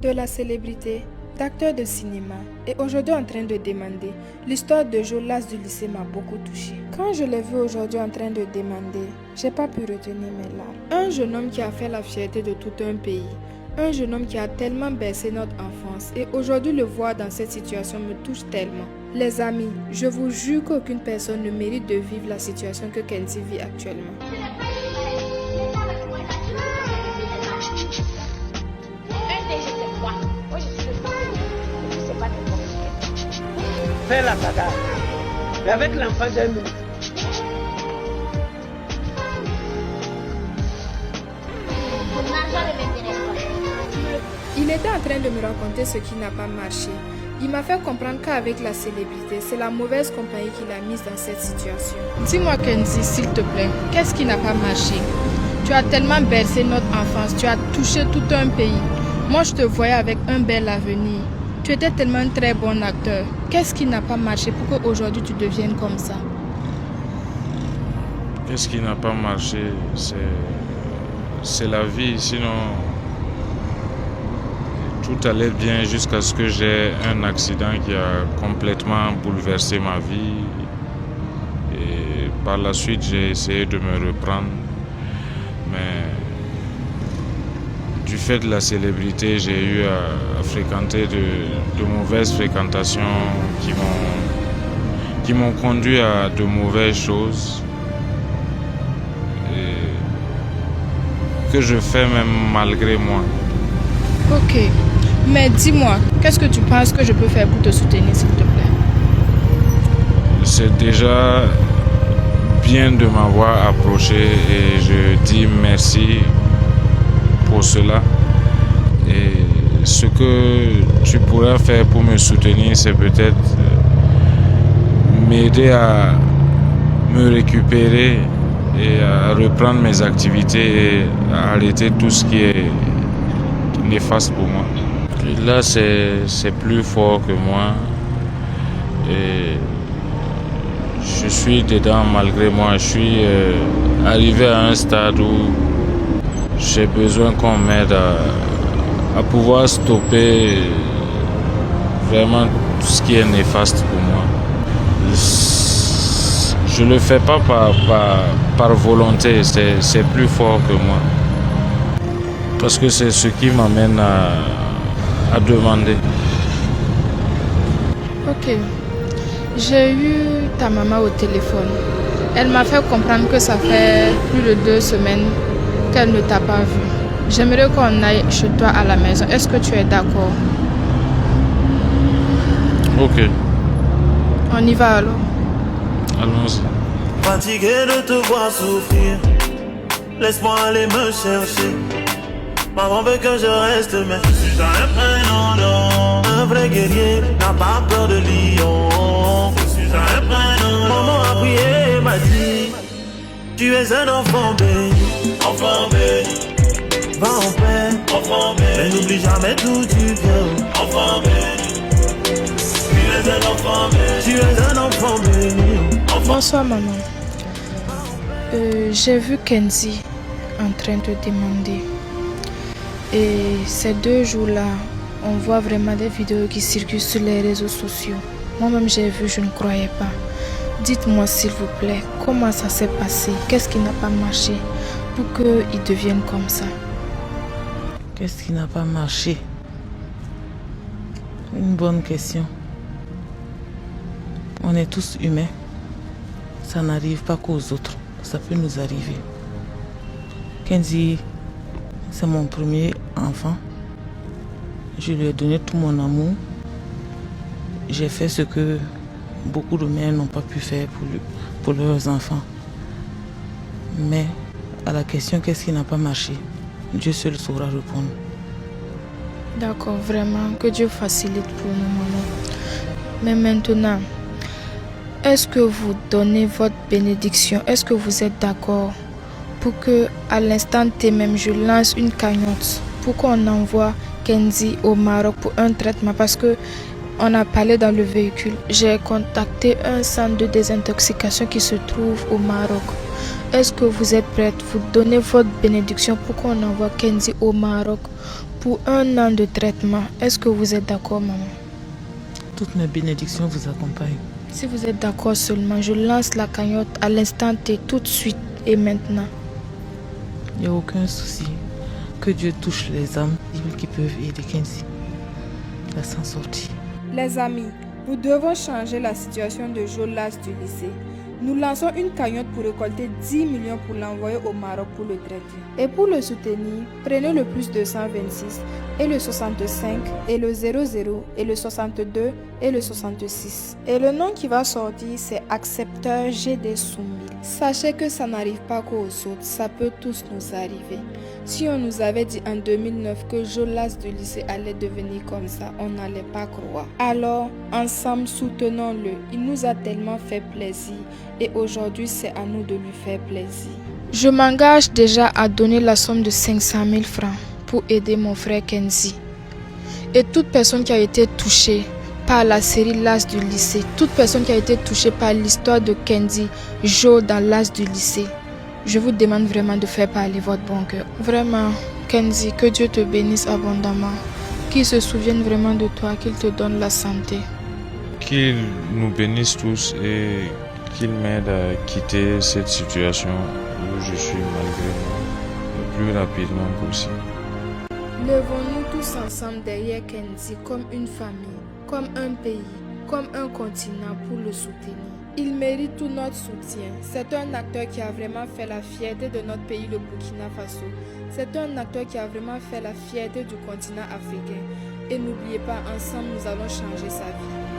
de la célébrité, d'acteur de cinéma et aujourd'hui en train de demander. L'histoire de Jolas du lycée m'a beaucoup touchée. Quand je l'ai vu aujourd'hui en train de demander, j'ai pas pu retenir mes larmes. Un jeune homme qui a fait la fierté de tout un pays. Un jeune homme qui a tellement bercé notre enfance et aujourd'hui le voir dans cette situation me touche tellement. Les amis, je vous jure qu'aucune personne ne mérite de vivre la situation que Kenzie vit actuellement. Fais la bagarre. Et avec l'enfant d'un minute. Il était en train de me raconter ce qui n'a pas marché. Il m'a fait comprendre qu'avec la célébrité, c'est la mauvaise compagnie qui l'a mise dans cette situation. Dis-moi Kenzie, s'il te plaît, qu'est-ce qui n'a pas marché? Tu as tellement bercé notre enfance, tu as touché tout un pays. Moi, je te voyais avec un bel avenir. Tu étais tellement un très bon acteur. Qu'est-ce qui n'a pas marché pour qu'aujourd'hui tu deviennes comme ça? Qu'est-ce qui n'a pas marché? C'est la vie, sinon tout allait bien jusqu'à ce que j'ai un accident qui a complètement bouleversé ma vie. Et par la suite, j'ai essayé de me reprendre. Mais du fait de la célébrité, j'ai eu à fréquenter de mauvaises fréquentations qui m'ont conduit à de mauvaises choses. Et que je fais même malgré moi. Ok, mais dis-moi, qu'est-ce que tu penses que je peux faire pour te soutenir, s'il te plaît? C'est déjà bien de m'avoir approché et je dis merci pour cela. Et ce que tu pourras faire pour me soutenir, c'est peut-être m'aider à me récupérer et à reprendre mes activités et à arrêter tout ce qui est néfaste pour moi. Et là, c'est plus fort que moi et je suis dedans malgré moi. Je suis arrivé à un stade où j'ai besoin qu'on m'aide à pouvoir stopper vraiment tout ce qui est néfaste pour moi. Je ne le fais pas par volonté, c'est plus fort que moi. Parce que c'est ce qui m'amène à demander. Ok. J'ai eu ta maman au téléphone. Elle m'a fait comprendre que ça fait plus de 2 semaines qu'elle ne t'a pas vu. J'aimerais qu'on aille chez toi à la maison. Est-ce que tu es d'accord? Ok. On y va alors. Allons-y. Fatigué de te voir souffrir, laisse-moi aller me chercher. Maman veut que je reste, mais je suis un prénom. Un vrai guerrier n'a pas peur de lion. Je suis un prénom. Maman a prié et m'a dit, tu es un enfant béni. Enfant béni. Va en paix. Enfant béni. Mais n'oublie jamais d'où tu viens. Enfant béni. Tu es un enfant béni. Tu es un enfant béni. Bonsoir maman. J'ai vu Kenzie en train de demander. Et ces 2 jours-là, on voit vraiment des vidéos qui circulent sur les réseaux sociaux. Moi-même j'ai vu, je ne croyais pas. Dites-moi s'il vous plaît, comment ça s'est passé? Qu'est-ce qui n'a pas marché pour qu'ils deviennent comme ça? Qu'est-ce qui n'a pas marché? Une bonne question. On est tous humains. Ça n'arrive pas qu'aux autres. Ça peut nous arriver. Kenzie, c'est mon premier enfant. Je lui ai donné tout mon amour. J'ai fait ce que beaucoup de mères n'ont pas pu faire pour leurs enfants. Mais à la question qu'est-ce qui n'a pas marché, Dieu seul saura répondre. D'accord, vraiment, que Dieu facilite pour nous, maman. Mais maintenant, est-ce que vous donnez votre bénédiction? Est-ce que vous êtes d'accord pour que, à l'instant T même, je lance une cagnotte pour qu'on envoie Kenzie au Maroc pour un traitement? Parce que on a parlé dans le véhicule. J'ai contacté un centre de désintoxication qui se trouve au Maroc. Est-ce que vous êtes prête? Vous donnez votre bénédiction pour qu'on envoie Kenzie au Maroc pour 1 an de traitement. Est-ce que vous êtes d'accord, maman? Toutes mes bénédictions vous accompagnent. Si vous êtes d'accord seulement, je lance la cagnotte à l'instant T, tout de suite et maintenant. Il n'y a aucun souci. Que Dieu touche les âmes qui peuvent aider Kenzie à s'en sortir. Les amis, nous devons changer la situation de Jolas du lycée. Nous lançons une cagnotte pour récolter 10 millions pour l'envoyer au Maroc pour le traiter. Et pour le soutenir, prenez le plus 226 et le 65 et le 00 et le 62 et le 66. Et le nom qui va sortir, c'est Accepteur GD Soumil. Sachez que ça n'arrive pas qu'aux autres, ça peut tous nous arriver. Si on nous avait dit en 2009 que Jolas du lycée allait devenir comme ça, on n'allait pas croire. Alors, ensemble, soutenons-le. Il nous a tellement fait plaisir et aujourd'hui, c'est à nous de lui faire plaisir. Je m'engage déjà à donner la somme de 500 000 francs pour aider mon frère Kenzie. Et toute personne qui a été touchée par la série L'As du lycée, toute personne qui a été touchée par l'histoire de Kenzie, Jo dans L'As du lycée, je vous demande vraiment de faire parler votre bon cœur. Vraiment, Kenzie, que Dieu te bénisse abondamment, qu'il se souvienne vraiment de toi, qu'il te donne la santé. Qu'il nous bénisse tous et qu'il m'aide à quitter cette situation où je suis malgré moi le plus rapidement possible. Levons-nous tous ensemble derrière Kenzie comme une famille, comme un pays, comme un continent pour le soutenir. Il mérite tout notre soutien. C'est un acteur qui a vraiment fait la fierté de notre pays, le Burkina Faso. C'est un acteur qui a vraiment fait la fierté du continent africain. Et n'oubliez pas, ensemble, nous allons changer sa vie.